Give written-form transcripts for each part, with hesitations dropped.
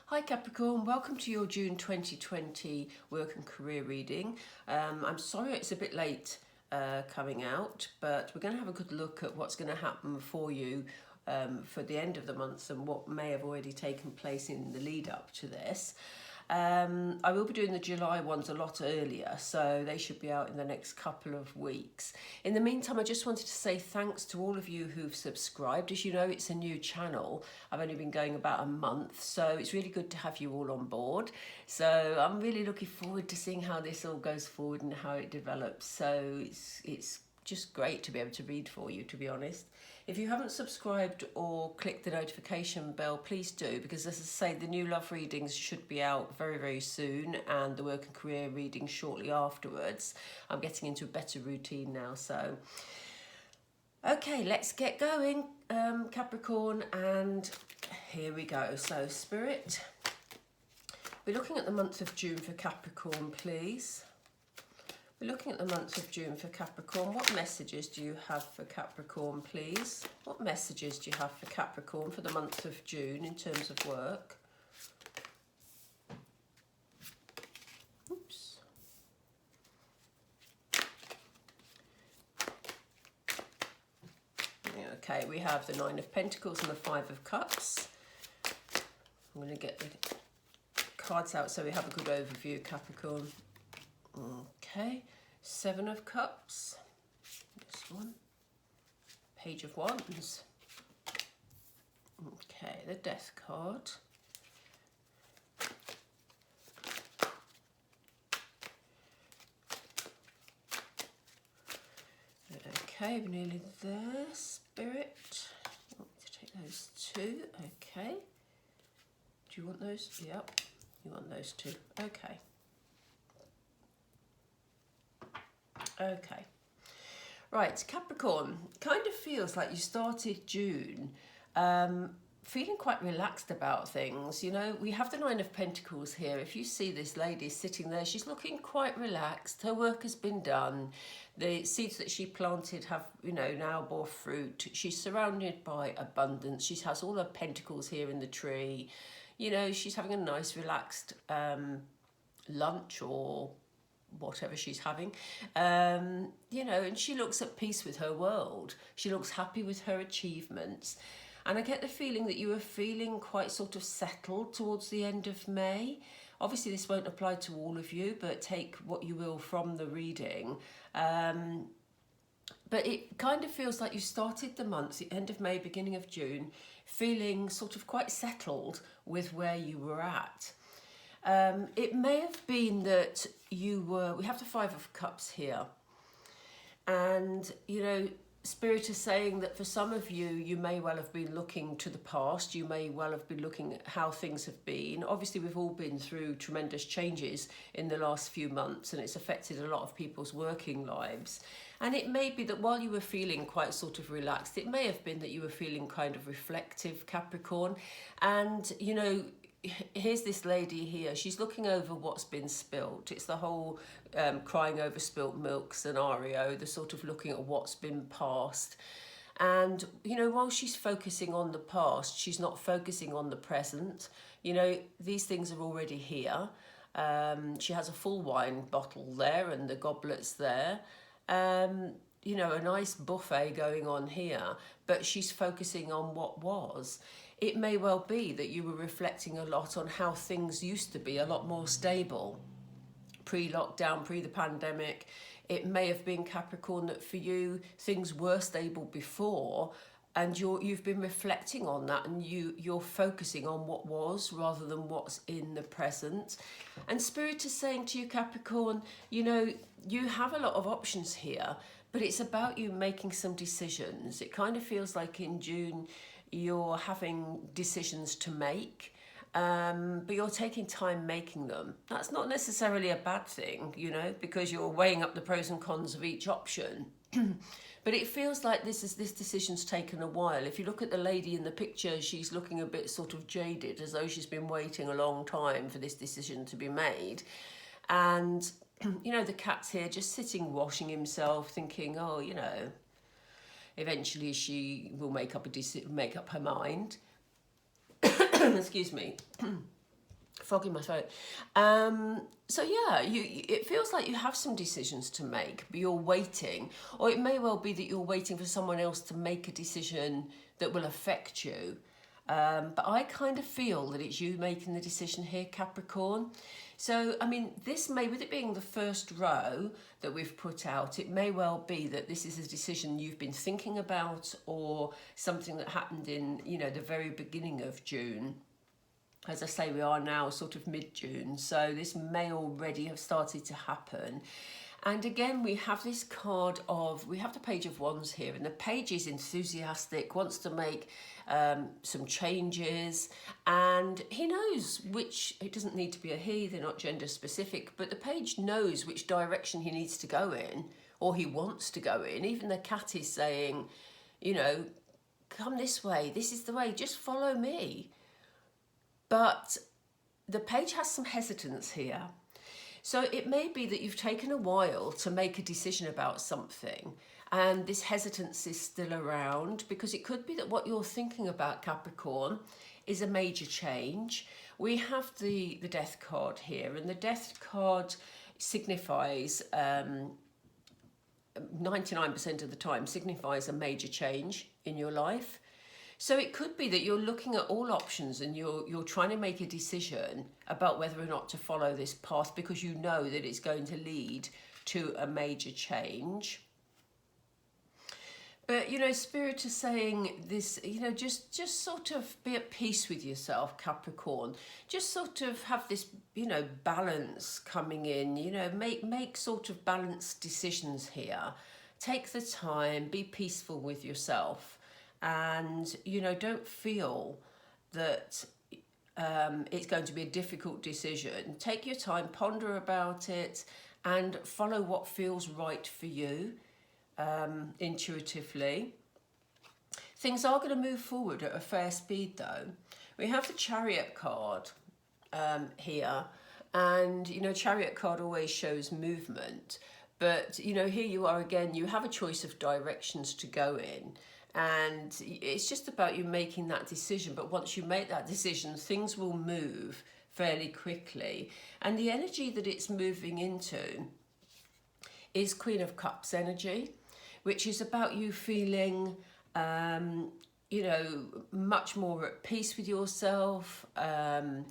Hi Capricorn, welcome to your June 2020 work and career reading. I'm sorry it's a bit late coming out, but we're going to have a good look at what's going to happen for you for the end of the month and what may have already taken place in the lead up to this. I will be doing the July ones a lot earlier, so they should be out in the next couple of weeks. In the meantime, I just wanted to say thanks to all of you who've subscribed. As you know, it's a new channel. I've only been going about a month, so it's really good to have you all on board. So I'm really looking forward to seeing how this all goes forward and how it develops. So it's just great to be able to read for you, to be honest. If you haven't subscribed or clicked the notification bell, please do, because as I say, the new love readings should be out very, very soon, and the work and career reading shortly afterwards. I'm getting into a better routine now, so. Okay, let's get going, Capricorn, and here we go. So, Spirit, we're looking at the month of June for Capricorn, please. We're looking at the month of June for Capricorn. What messages do you have for Capricorn, please? What messages do you have for Capricorn for the month of June in terms of work? Oops. Okay, we have the Nine of Pentacles and the Five of Cups. I'm going to get the cards out so we have a good overview, Capricorn. Okay, Seven of Cups, this one, Page of Wands, okay, the Death card, okay, we're nearly there, Spirit. I want to take those two, okay. Do you want those? Yep, you want those two, okay. Okay, right, Capricorn, kind of feels like you started June feeling quite relaxed about things. You know, we have the Nine of Pentacles here. If you see this lady sitting there, she's looking quite relaxed. Her work has been done. The seeds that she planted have, you know, now bore fruit. She's surrounded by abundance. She has all her pentacles here in the tree. You know, she's having a nice relaxed lunch or whatever she's having, you know, and she looks at peace with her world. She looks happy with her achievements. And I get the feeling that you were feeling quite sort of settled towards the end of May. Obviously, this won't apply to all of you, but take what you will from the reading. But it kind of feels like you started the month, the end of May, beginning of June, feeling sort of quite settled with where you were at. It may have been that we have the Five of Cups here, and you know, Spirit is saying that for some of you, you may well have been looking to the past, you may well have been looking at how things have been. Obviously, we've all been through tremendous changes in the last few months, and it's affected a lot of people's working lives. And it may be that while you were feeling quite sort of relaxed, it may have been that you were feeling kind of reflective, Capricorn, and you know, here's this lady here, she's looking over what's been spilt. It's the whole crying over spilt milk scenario, the sort of looking at what's been passed. And, you know, while she's focusing on the past, she's not focusing on the present. You know, these things are already here. She has a full wine bottle there and the goblets there. You know, a nice buffet going on here, but she's focusing on what was. It may well be that you were reflecting a lot on how things used to be, a lot more stable, pre-lockdown, pre the pandemic. It may have been, Capricorn, that for you, things were stable before, and you've been reflecting on that, and you're focusing on what was rather than what's in the present. And Spirit is saying to you, Capricorn, you know, you have a lot of options here, but it's about you making some decisions. It kind of feels like in June, you're having decisions to make, but you're taking time making them. That's not necessarily a bad thing, you know, because you're weighing up the pros and cons of each option. But it feels like this decision's taken a while. If you look at the lady in the picture, she's looking a bit sort of jaded, as though she's been waiting a long time for this decision to be made. And, you know, the cat's here just sitting, washing himself, thinking, oh, you know, eventually she will make up her mind. Excuse me. Frog in my throat. So yeah, it feels like you have some decisions to make, but you're waiting. Or it may well be that you're waiting for someone else to make a decision that will affect you. But I kind of feel that it's you making the decision here, Capricorn. So, I mean, this may, with it being the first row that we've put out, it may well be that this is a decision you've been thinking about, or something that happened in, you know, the very beginning of June. As I say, we are now sort of mid-June, so this may already have started to happen. And again, we have this card of, we have the Page of Wands here, and the page is enthusiastic, wants to make some changes, and he knows which, it doesn't need to be a he, they're not gender specific, but the page knows which direction he needs to go in, or he wants to go in. Even the cat is saying, you know, come this way, this is the way, just follow me. But the page has some hesitance here. So it may be that you've taken a while to make a decision about something, and this hesitance is still around, because it could be that what you're thinking about, Capricorn, is a major change. We have the Death card here, and the Death card signifies 99% of the time signifies a major change in your life. So it could be that you're looking at all options and you're trying to make a decision about whether or not to follow this path, because you know that it's going to lead to a major change. But, you know, Spirit is saying this, you know, just sort of be at peace with yourself, Capricorn. Just sort of have this, you know, balance coming in, you know, make sort of balanced decisions here. Take the time, be peaceful with yourself. And, you know, don't feel that it's going to be a difficult decision. Take your time, ponder about it, and follow what feels right for you intuitively. Things are going to move forward at a fair speed, though. We have the Chariot card here, and, you know, Chariot card always shows movement. But, you know, here you are again, you have a choice of directions to go in. And it's just about you making that decision. But once you make that decision, things will move fairly quickly. And the energy that it's moving into is Queen of Cups energy, which is about you feeling, you know, much more at peace with yourself, a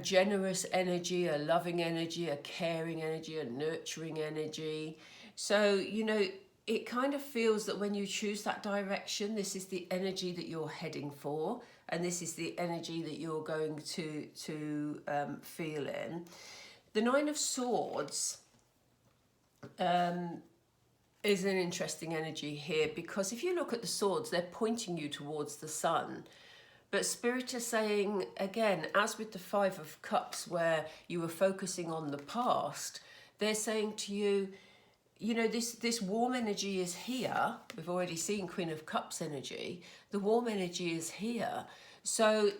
generous energy, a loving energy, a caring energy, a nurturing energy. So, you know, it kind of feels that when you choose that direction, this is the energy that you're heading for, and this is the energy that you're going to feel in. The Nine of Swords is an interesting energy here, because if you look at the swords, they're pointing you towards the sun. But Spirit is saying, again, as with the Five of Cups, where you were focusing on the past, they're saying to you, you know, this warm energy is here. We've already seen Queen of Cups energy. The warm energy is here. So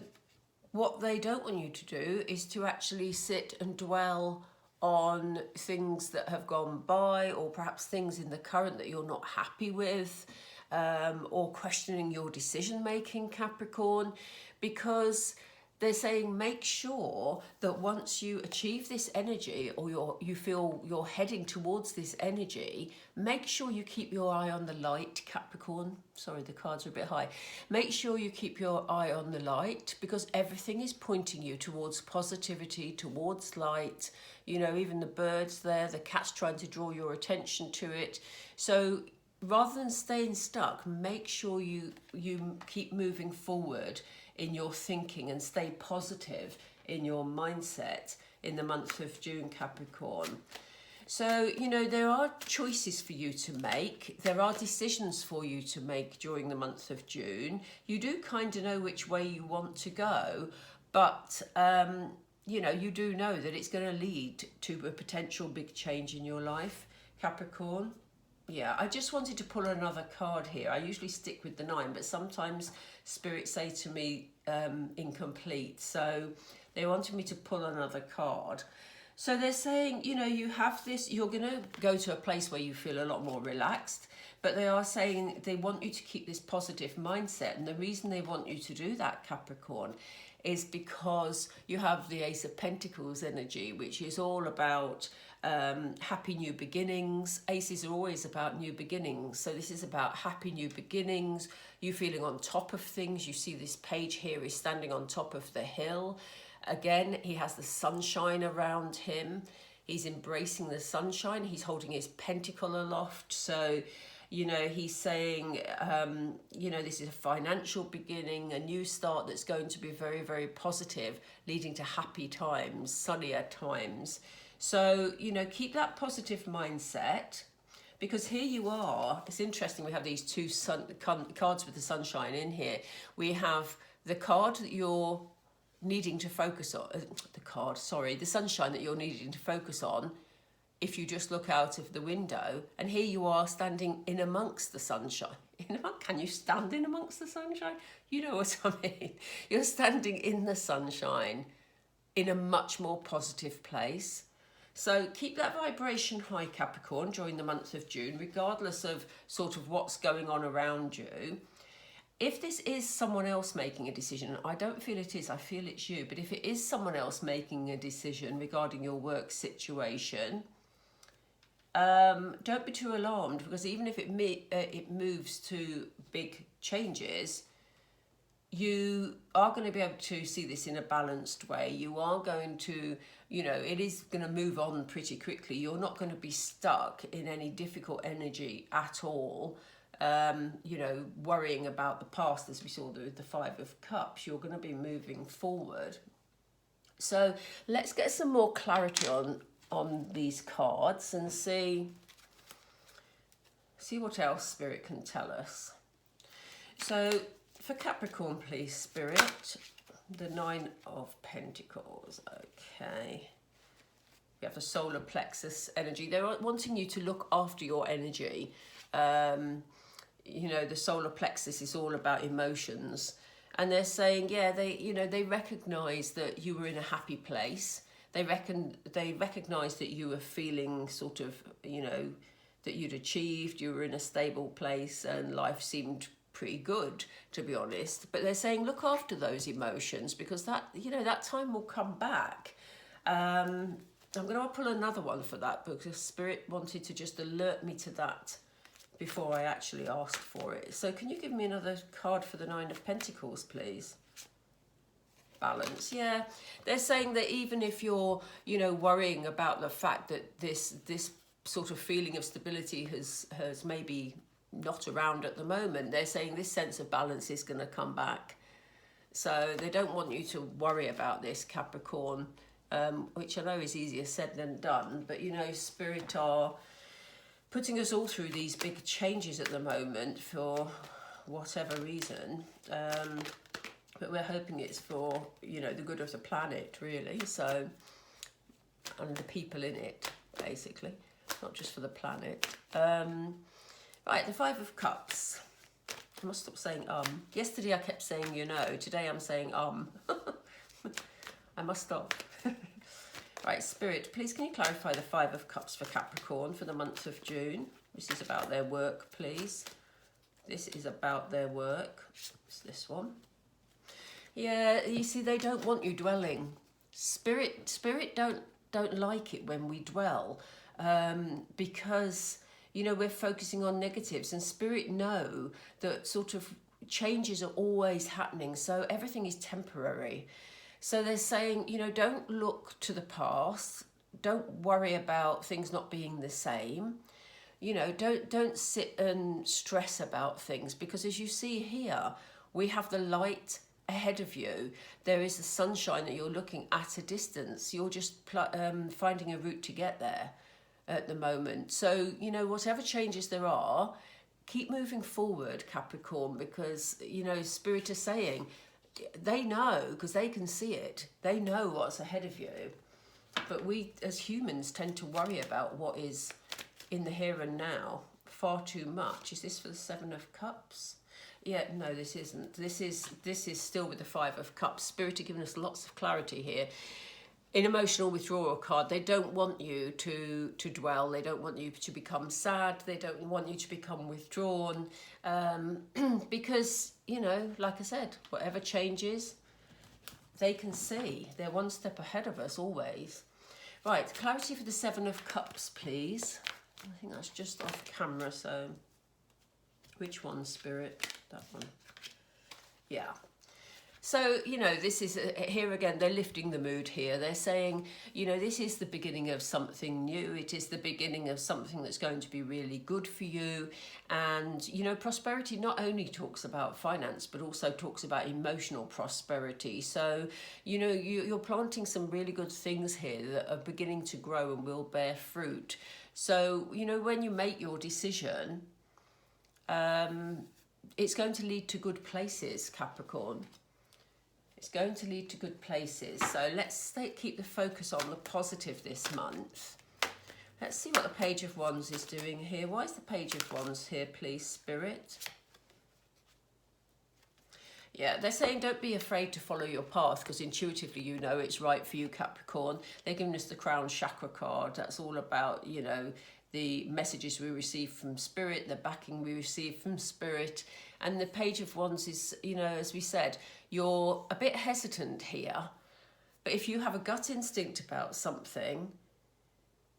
what they don't want you to do is to actually sit and dwell on things that have gone by, or perhaps things in the current that you're not happy with, or questioning your decision making, Capricorn, because they're saying make sure that once you achieve this energy, or you feel you're heading towards this energy, make sure you keep your eye on the light, Capricorn. Sorry, the cards are a bit high. Make sure you keep your eye on the light, because everything is pointing you towards positivity, towards light. You know, even the birds there, the cat's trying to draw your attention to it. So rather than staying stuck, make sure you keep moving forward in your thinking and stay positive in your mindset in the month of June, Capricorn. So, you know, there are choices for you to make. There are decisions for you to make during the month of June. You do kind of know which way you want to go, but, you know, you do know that it's going to lead to a potential big change in your life, Capricorn. Yeah, I just wanted to pull another card here. I usually stick with the 9, but sometimes spirits say to me incomplete. So they wanted me to pull another card. So they're saying, you know, you have this, you're going to go to a place where you feel a lot more relaxed, but they are saying they want you to keep this positive mindset. And the reason they want you to do that, Capricorn, is because you have the Ace of Pentacles energy, which is all about happy new beginnings. Aces are always about new beginnings. So this is about happy new beginnings, you feeling on top of things. You see this page here is standing on top of the hill. Again, he has the sunshine around him. He's embracing the sunshine. He's holding his pentacle aloft. So, you know, he's saying, you know, this is a financial beginning, a new start that's going to be very, very positive, leading to happy times, sunnier times. So, you know, keep that positive mindset, because here you are. It's interesting, we have these two cards with the sunshine in here. We have the card that you're needing to focus on, the sunshine that you're needing to focus on if you just look out of the window, and here you are standing in amongst the sunshine. Can you stand in amongst the sunshine? You know what I mean. You're standing in the sunshine in a much more positive place. So keep that vibration high, Capricorn, during the month of June, regardless of sort of what's going on around you. If this is someone else making a decision, I don't feel it is, I feel it's you, but if it is someone else making a decision regarding your work situation, don't be too alarmed, because even if it moves to big changes, you are going to be able to see this in a balanced way. You are going to, you know, it is going to move on pretty quickly. You're not going to be stuck in any difficult energy at all. You know, worrying about the past, as we saw with the Five of Cups. You're going to be moving forward. So let's get some more clarity on these cards and see what else Spirit can tell us. So for Capricorn, please, Spirit, the Nine of Pentacles. Okay. We have the solar plexus energy. They're wanting you to look after your energy. You know, the solar plexus is all about emotions. And they're saying, yeah, they recognize that you were in a happy place. They recognize that you were feeling sort of, you know, that you'd achieved, you were in a stable place and life seemed pretty good, to be honest. But they're saying, look after those emotions, because that, you know, that time will come back. I'm going to pull another one for that, because Spirit wanted to just alert me to that before I actually asked for it. So can you give me another card for the Nine of Pentacles, please? Balance. Yeah, they're saying that even if you're, you know, worrying about the fact that this sort of feeling of stability has maybe not around at the moment, they're saying this sense of balance is going to come back. So they don't want you to worry about this, Capricorn, which I know is easier said than done, but, you know, Spirit are putting us all through these big changes at the moment for whatever reason. But we're hoping it's for, you know, the good of the planet, really. So, and the people in it, basically, not just for the planet. Right, the Five of Cups. I must stop saying Yesterday I kept saying, you know. Today I'm saying I must stop. Right, Spirit, please can you clarify the Five of Cups for Capricorn for the month of June? This is about their work, please. This is about their work. It's this one. Yeah, you see, they don't want you dwelling. Spirit don't like it when we dwell, because, you know, we're focusing on negatives, and Spirit know that sort of changes are always happening, so everything is temporary. So they're saying, you know, don't look to the past. Don't worry about things not being the same. You know, don't sit and stress about things, because as you see here, we have the light ahead of you. There is the sunshine that you're looking at a distance. You're just finding a route to get there at the moment. So, you know, whatever changes there are, keep moving forward, Capricorn, because, you know, Spirit is saying, they know, because they can see it. They know what's ahead of you. But we, as humans, tend to worry about what is in the here and now far too much. Is this for the Seven of Cups? Yeah, no, this isn't. This is still with the Five of Cups. Spirit are giving us lots of clarity here. in emotional withdrawal card, they don't want you to dwell. They don't want you to become sad. They don't want you to become withdrawn, because, you know, like I said, whatever changes, they can see. They're one step ahead of us always. Right, clarity for the Seven of Cups, please. I think that's just off camera, so which one, Spirit? That one. Yeah. So, you know, this is, here again, they're lifting the mood here. They're saying, you know, this is the beginning of something new. It is the beginning of something that's going to be really good for you. And, you know, prosperity not only talks about finance, but also talks about emotional prosperity. So, you know, you're planting some really good things here that are beginning to grow and will bear fruit. So, you know, when you make your decision, it's going to lead to good places, Capricorn. It's going to lead to good places. So let's keep the focus on the positive this month. Let's see what the Page of Wands is doing here. Why is the Page of Wands here, please, Spirit? Yeah, they're saying don't be afraid to follow your path, because intuitively you know it's right for you, Capricorn. They're giving us the Crown Chakra card. That's all about, you know, the messages we receive from Spirit, the backing we receive from Spirit. And the Page of Wands is, you know, as we said, you're a bit hesitant here. But if you have a gut instinct about something,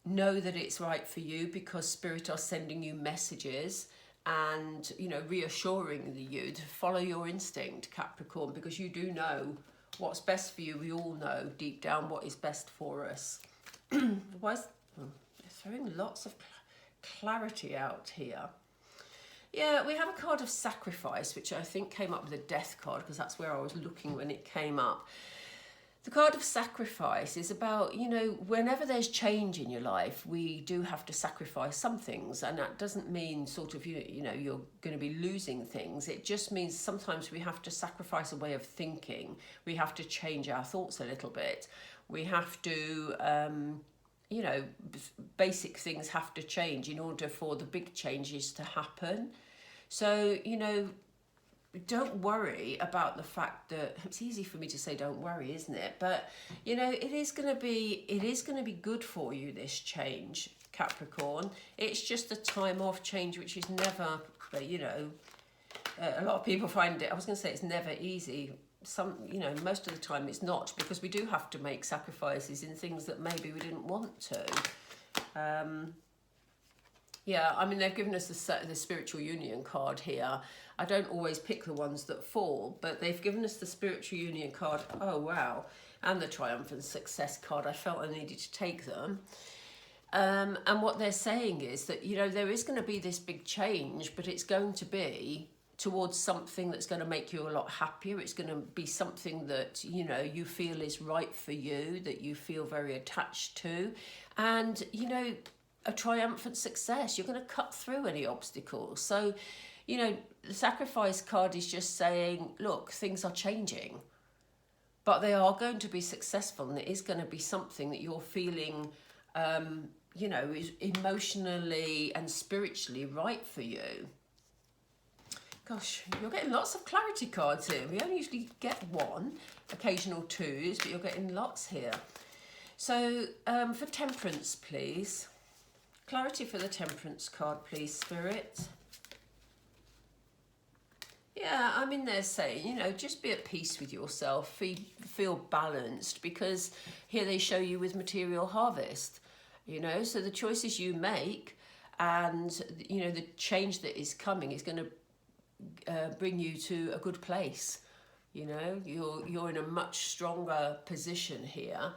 know that it's right for you, because Spirit are sending you messages and, you know, reassuring you to follow your instinct, Capricorn, because you do know what's best for you. We all know deep down what is best for us. Why is... throwing lots of clarity out here. Yeah, we have a card of sacrifice, which I think came up with a death card, because that's where I was looking when it came up. The card of sacrifice is about, you know, whenever there's change in your life, we do have to sacrifice some things. And that doesn't mean sort of, you know, you're going to be losing things. It just means sometimes we have to sacrifice a way of thinking. We have to change our thoughts a little bit. We have to... you know, basic things have to change in order for the big changes to happen. So, you know, don't worry about the fact that, it's easy for me to say don't worry, isn't it? But, you know, it is going to be good for you, this change, Capricorn. It's just a time off change, which is never, you know, a lot of people find it, I was going to say it's never easy. Some, you know, most of the time it's not, because we do have to make sacrifices in things that maybe we didn't want to. Yeah, I mean, they've given us the Spiritual Union card here. I don't always pick the ones that fall, but they've given us the Spiritual Union card. Oh, wow. And the Triumphant Success card. I felt I needed to take them. And what they're saying is that, you know, there is going to be this big change, but it's going to be towards something that's going to make you a lot happier. It's going to be something that, you know, you feel is right for you, that you feel very attached to. And, you know, a triumphant success. You're going to cut through any obstacles. So, you know, the sacrifice card is just saying, look, things are changing, but they are going to be successful, and it is going to be something that you're feeling, you know, is emotionally and spiritually right for you. Gosh, you're getting lots of clarity cards here. We only usually get one, occasional twos, but you're getting lots here. So for Temperance, please. Clarity for the Temperance card, please, Spirit. Yeah, I mean, they're saying, you know, just be at peace with yourself, feel balanced, because here they show you with material harvest, you know, so the choices you make and, you know, the change that is coming is going to bring you to a good place. You know, you're in a much stronger position here,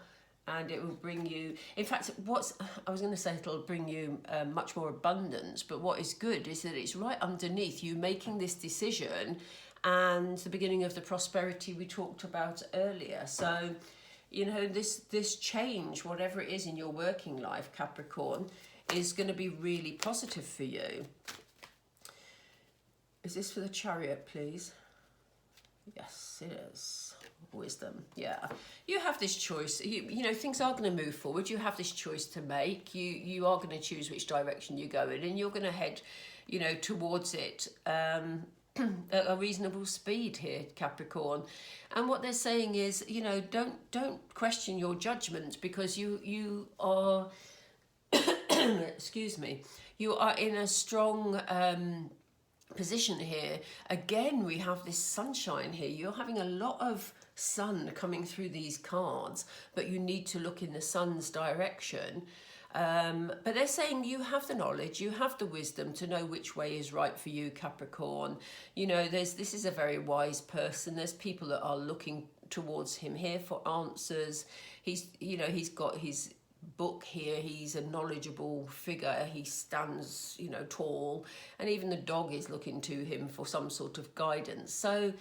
and it will bring you, in fact, I was going to say it'll bring you much more abundance, but what is good is that it's right underneath you making this decision and the beginning of the prosperity we talked about earlier. So, you know, this change, whatever it is in your working life, Capricorn, is going to be really positive for you. Is this for the Chariot, please? Yes, it is. Wisdom, yeah. You have this choice. You know, things are going to move forward. You have this choice to make. You are going to choose which direction you go in, and you're going to head, you know, towards it. at a reasonable speed here, Capricorn. And what they're saying is, you know, don't question your judgment, because you are excuse me, you are in a strong position here. Again, we have this sunshine here. You're having a lot of sun coming through these cards, but you need to look in the sun's direction. But they're saying you have the knowledge, you have the wisdom to know which way is right for you, Capricorn. You know, this is a very wise person. There's people that are looking towards him here for answers. He's got his book here. He's a knowledgeable figure. He stands, you know, tall, and even the dog is looking to him for some sort of guidance. So,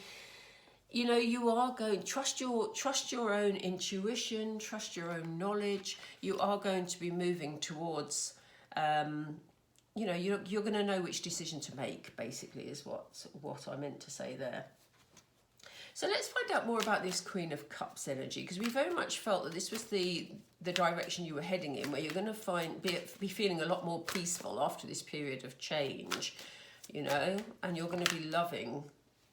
you know, you are going, trust your own intuition, trust your own knowledge. You are going to be moving towards, you know, you're going to know which decision to make, basically, is what I meant to say there. So let's find out more about this Queen of Cups energy, because we very much felt that this was the direction you were heading in, where you're going to be feeling a lot more peaceful after this period of change, you know, and you're going to be loving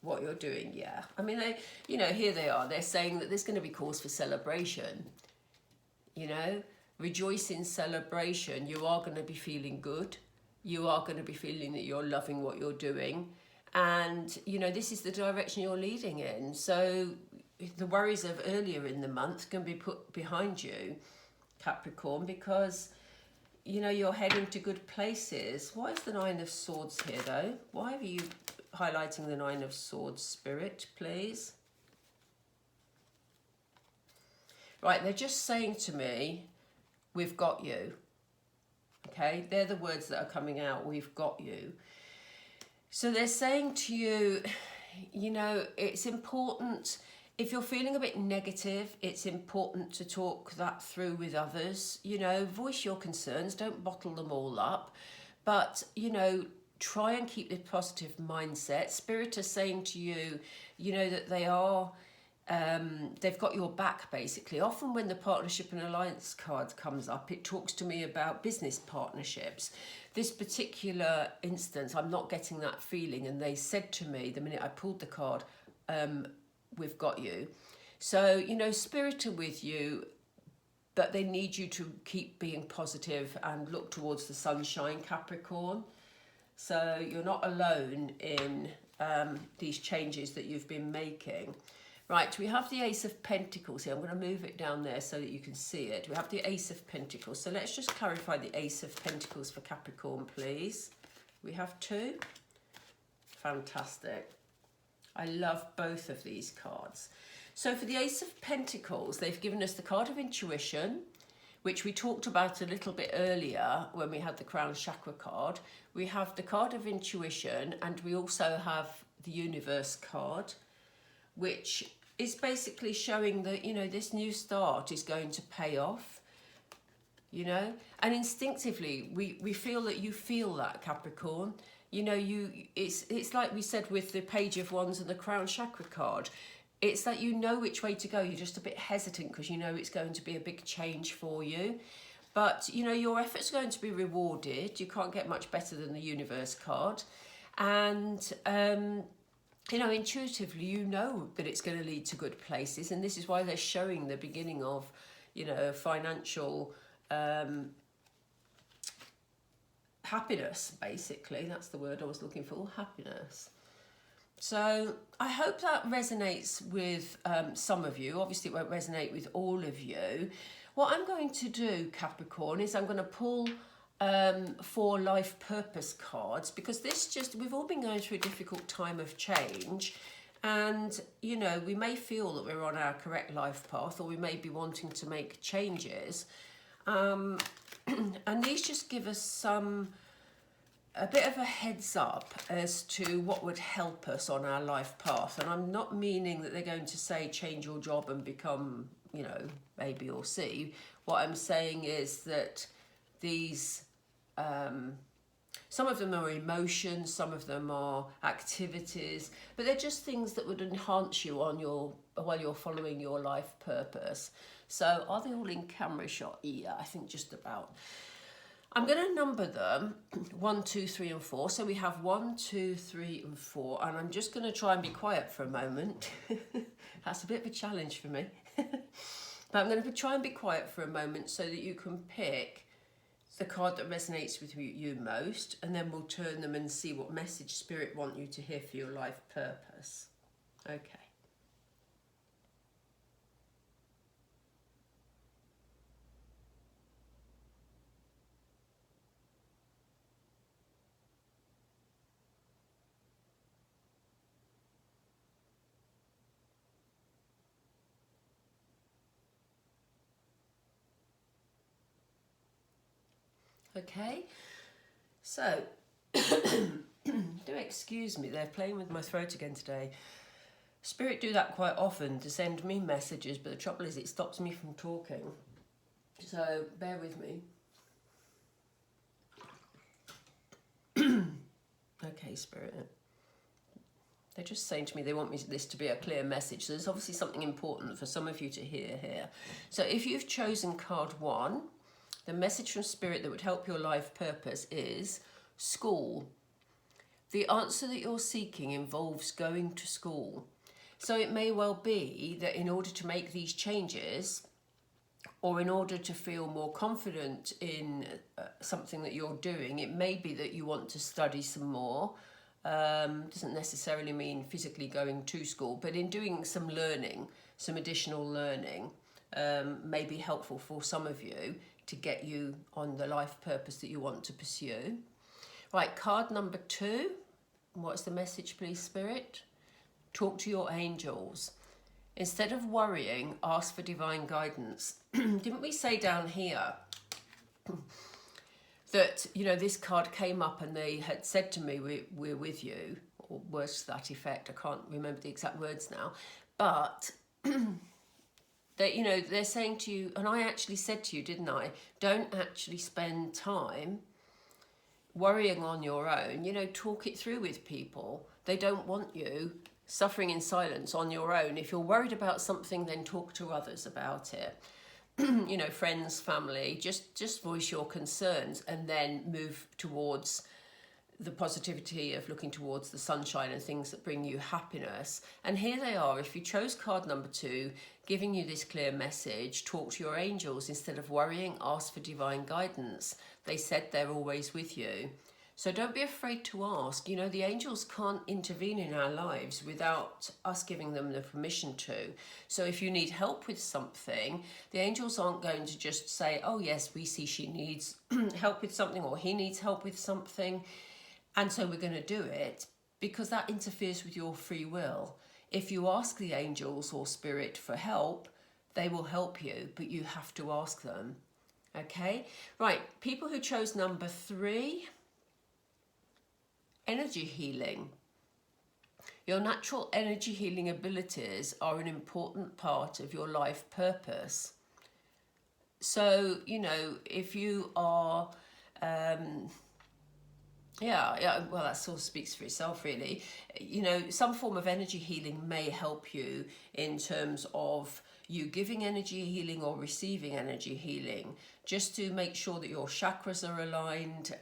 what you're doing. Yeah, I mean, you know, here they are, they're saying that there's going to be cause for celebration, you know, rejoice in celebration. You are going to be feeling good, you are going to be feeling that you're loving what you're doing, and you know, this is the direction you're leading in. So the worries of earlier in the month can be put behind you, Capricorn, because you know, you're heading to good places. Why is the Nine of Swords here though? Why are you highlighting the Nine of Swords, Spirit, please? Right, they're just saying to me, we've got you. Okay, they're the words that are coming out, we've got you. So they're saying to you, you know, it's important, if you're feeling a bit negative, it's important to talk that through with others. You know, voice your concerns, don't bottle them all up. But, you know, try and keep the positive mindset. Spirit are saying to you, you know, that they are, they've got your back, basically. Often when the partnership and alliance card comes up, it talks to me about business partnerships. This particular instance, I'm not getting that feeling. And they said to me, the minute I pulled the card, we've got you. So, you know, Spirit are with you, but they need you to keep being positive and look towards the sunshine, Capricorn. So you're not alone in these changes that you've been making. Right, we have the Ace of Pentacles here. I'm going to move it down there so that you can see it. We have the Ace of Pentacles. So let's just clarify the Ace of Pentacles for Capricorn, please. We have two. Fantastic. I love both of these cards. So for the Ace of Pentacles, they've given us the card of intuition, which we talked about a little bit earlier when we had the Crown Chakra card. We have the card of intuition, and we also have the Universe card, which is basically showing that, you know, this new start is going to pay off, you know, and instinctively we feel that you feel that, Capricorn. You know, it's like we said with the Page of Wands and the Crown Chakra card. It's that you know which way to go. You're just a bit hesitant because you know it's going to be a big change for you. But, you know, your efforts are going to be rewarded. You can't get much better than the Universe card. And, you know, intuitively, you know that it's going to lead to good places. And this is why they're showing the beginning of, you know, financial happiness, basically. That's the word I was looking for, happiness. So I hope that resonates with some of you. Obviously, it won't resonate with all of you. What I'm going to do, Capricorn, is I'm going to pull 4 life purpose cards, because we've all been going through a difficult time of change, and you know, we may feel that we're on our correct life path, or we may be wanting to make changes, and these just give us a bit of a heads up as to what would help us on our life path. And I'm not meaning that they're going to say change your job and become, you know, A, B or C. What I'm saying is that these, some of them are emotions, some of them are activities, but they're just things that would enhance you on while you're following your life purpose. So are they all in camera shot? Yeah, I think just about. I'm going to number them 1, 2, 3 and 4. So we have 1, 2, 3 and 4, and I'm just going to try and be quiet for a moment. That's a bit of a challenge for me. But I'm going to try and be quiet for a moment so that you can pick the card that resonates with you most, and then we'll turn them and see what message Spirit want you to hear for your life purpose. Okay. Okay, so do excuse me, they're playing with my throat again today. Spirit do that quite often to send me messages, but the trouble is it stops me from talking. So bear with me. Okay, Spirit. They're just saying to me they want this to be a clear message. So there's obviously something important for some of you to hear here. So if you've chosen card 1, the message from Spirit that would help your life purpose is school. The answer that you're seeking involves going to school. So it may well be that in order to make these changes, or in order to feel more confident in something that you're doing, it may be that you want to study some more. Doesn't necessarily mean physically going to school, but in doing some learning, some additional learning, may be helpful for some of you to get you on the life purpose that you want to pursue. Right, card number 2. What's the message, please, Spirit? Talk to your angels. Instead of worrying, ask for divine guidance. Didn't we say down here that, you know, this card came up and they had said to me, we're with you, or words to that effect. I can't remember the exact words now. But that, you know, they're saying to you, and I actually said to you, didn't I? Don't actually spend time worrying on your own. You know, talk it through with people. They don't want you suffering in silence on your own. If you're worried about something, then talk to others about it. You know, friends, family, just voice your concerns and then move towards the positivity of looking towards the sunshine and things that bring you happiness. And here they are. If you chose card number 2, giving you this clear message, talk to your angels. Instead of worrying, ask for divine guidance. They said they're always with you. So don't be afraid to ask. You know, the angels can't intervene in our lives without us giving them the permission to. So if you need help with something, the angels aren't going to just say, oh yes, we see she needs help with something, or he needs help with something, and so we're going to do it, because that interferes with your free will. If you ask the angels or Spirit for help, they will help you, but you have to ask them. Okay? Right, people who chose number 3, energy healing. Your natural energy healing abilities are an important part of your life purpose. So, you know, if you are, well, that sort of speaks for itself, really. You know, some form of energy healing may help you in terms of you giving energy healing or receiving energy healing, just to make sure that your chakras are aligned,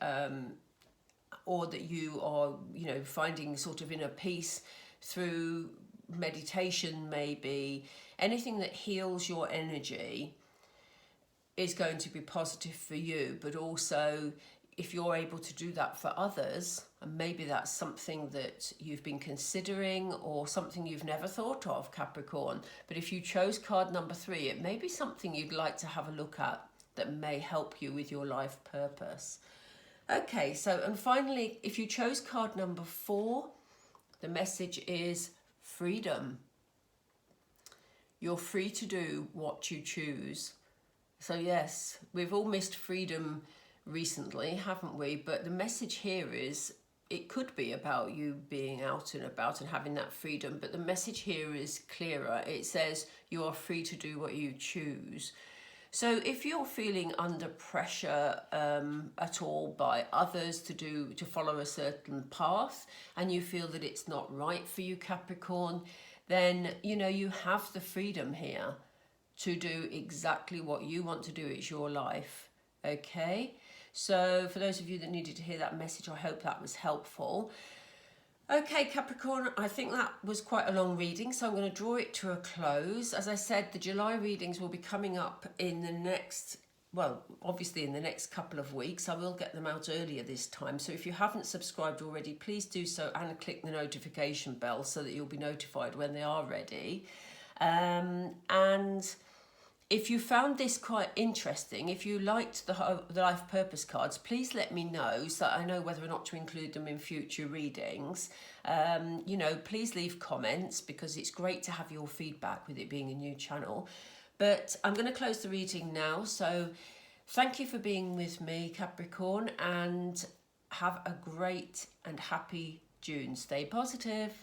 or that you are, you know, finding sort of inner peace through meditation, maybe. Anything that heals your energy is going to be positive for you, but also if you're able to do that for others, and maybe that's something that you've been considering or something you've never thought of, Capricorn, but if you chose card number 3, it may be something you'd like to have a look at that may help you with your life purpose. Okay, so, and finally, if you chose card number 4, the message is freedom. You're free to do what you choose. So yes, we've all missed freedom recently, haven't we? But the message here is, it could be about you being out and about and having that freedom, but the message here is clearer. It says you are free to do what you choose. So if you're feeling under pressure at all by others to follow a certain path, and you feel that it's not right for you, Capricorn, then, you know, you have the freedom here to do exactly what you want to do. It's your life, okay? So for those of you that needed to hear that message, I hope that was helpful. Okay, Capricorn, I think that was quite a long reading, so I'm going to draw it to a close. As I said, the July readings will be coming up in the next, well, obviously in the next couple of weeks. I will get them out earlier this time. So if you haven't subscribed already, please do so and click the notification bell so that you'll be notified when they are ready. And if you found this quite interesting, if you liked the life purpose cards, please let me know so that I know whether or not to include them in future readings. You know, please leave comments because it's great to have your feedback with it being a new channel. But I'm going to close the reading now. So thank you for being with me, Capricorn, and have a great and happy June. Stay positive.